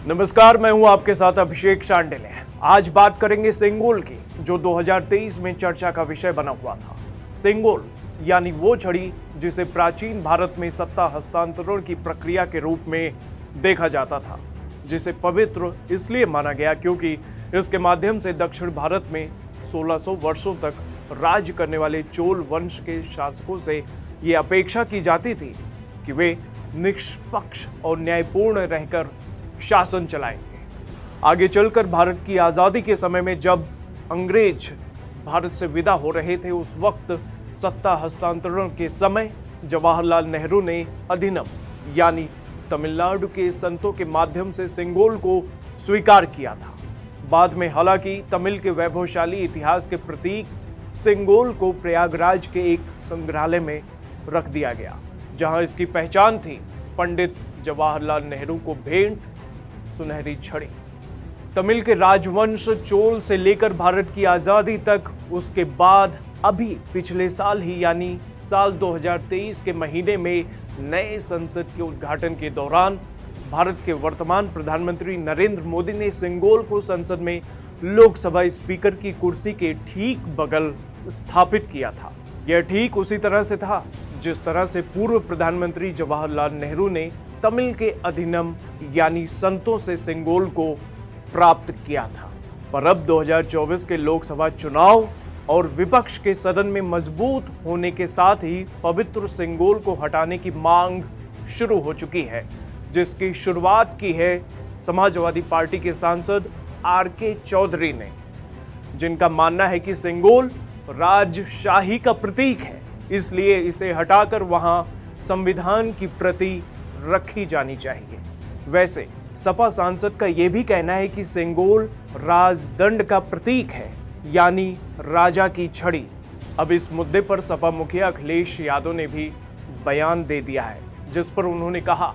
नमस्कार, मैं हूं आपके साथ अभिषेक शांडिल्य। आज बात करेंगे सिंगोल की, जो 2023 में चर्चा का विषय बना हुआ था। सिंगोल यानी वो छड़ी जिसे प्राचीन भारत में सत्ता हस्तांतरण की प्रक्रिया के रूप में देखा जाता था, जिसे पवित्र इसलिए माना गया क्योंकि इसके माध्यम से दक्षिण भारत में 1600 वर्षों तक राज्य करने वाले चोल वंश के शासकों से ये अपेक्षा की जाती थी कि वे निष्पक्ष और न्यायपूर्ण रहकर शासन चलाएंगे। आगे चलकर भारत की आजादी के समय में जब अंग्रेज भारत से विदा हो रहे थे, उस वक्त सत्ता हस्तांतरण के समय जवाहरलाल नेहरू ने अधिनियम यानी तमिलनाडु के संतों के माध्यम से सिंगोल को स्वीकार किया था। बाद में हालांकि तमिल के वैभवशाली इतिहास के प्रतीक सिंगोल को प्रयागराज के एक संग्रहालय में रख दिया गया, जहां इसकी पहचान थी पंडित जवाहरलाल नेहरू को भेंट सुनहरी छड़ी। तमिल के राजवंश चोल से लेकर भारत की आजादी तक, उसके बाद अभी पिछले साल ही यानी साल 2023 के महीने में नए संसद के उद्घाटन के दौरान भारत के वर्तमान प्रधानमंत्री नरेंद्र मोदी ने सिंगोल को संसद में लोकसभा स्पीकर की कुर्सी के ठीक बगल स्थापित किया था। यह ठीक उसी तरह से था जिस तरह से पूर्व प्रधानमंत्री जवाहरलाल नेहरू ने तमिल के अधिनियम यानी संतों से सिंगोल को प्राप्त किया था। पर अब 2024 के लोकसभा चुनाव और विपक्ष के सदन में मजबूत होने के साथ ही पवित्र सिंगोल को हटाने की मांग शुरू हो चुकी है, जिसकी शुरुआत की है समाजवादी पार्टी के सांसद आर.के. चौधरी ने, जिनका मानना है कि सिंगोल राजशाही का प्रतीक है, इसलिए इसे हटाकर वहां संविधान की प्रति रखी जानी चाहिए। वैसे सपा सांसद का यह भी कहना है कि सिंगोल राजदंड का प्रतीक है, यानी राजा की छड़ी। अब इस मुद्दे पर सपा मुखिया अखिलेश यादव ने भी बयान दे दिया है, जिस पर उन्होंने कहा,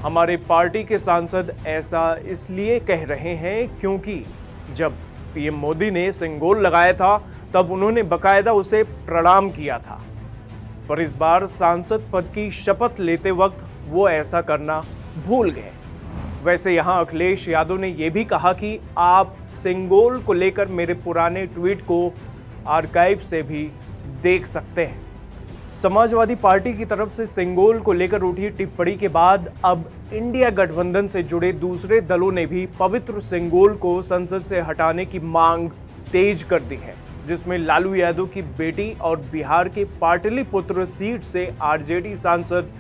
हमारे पार्टी के सांसद ऐसा इसलिए कह रहे हैं क्योंकि जब पीएम मोदी ने सिंगोल लगाया था तब उन्होंने बकायदा उसे प्रणाम किया था, पर इस बार सांसद पद की शपथ लेते वक्त वो ऐसा करना भूल गए। वैसे यहां अखिलेश यादव ने यह भी कहा कि आप सिंगोल को लेकर मेरे पुराने ट्वीट को आर्काइव से भी देख सकते हैं। समाजवादी पार्टी की तरफ से सिंगोल को लेकर उठी टिप्पणी के बाद अब इंडिया गठबंधन से जुड़े दूसरे दलों ने भी पवित्र सिंगोल को संसद से हटाने की मांग तेज कर दी है, जिसमें लालू यादव की बेटी और बिहार के पाटलिपुत्र सीट से आरजेडी सांसद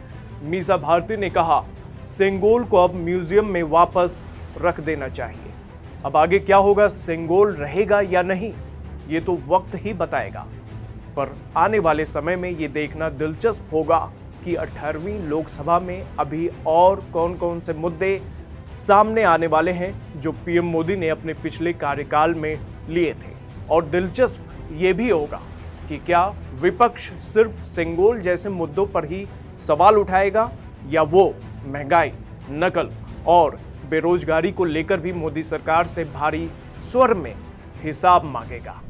मीसा भारती ने कहा, सिंगोल को अब म्यूजियम में वापस रख देना चाहिए। अब आगे क्या होगा, सिंगोल रहेगा या नहीं, ये तो वक्त ही बताएगा। पर आने वाले समय में ये देखना दिलचस्प होगा कि 18वीं लोकसभा में अभी और कौन कौन से मुद्दे सामने आने वाले हैं जो पीएम मोदी ने अपने पिछले कार्यकाल में लिए थे। और दिलचस्प ये भी होगा कि क्या विपक्ष सिर्फ सिंगोल जैसे मुद्दों पर ही सवाल उठाएगा या वो महंगाई, नकल और बेरोजगारी को लेकर भी मोदी सरकार से भारी स्वर में हिसाब मांगेगा।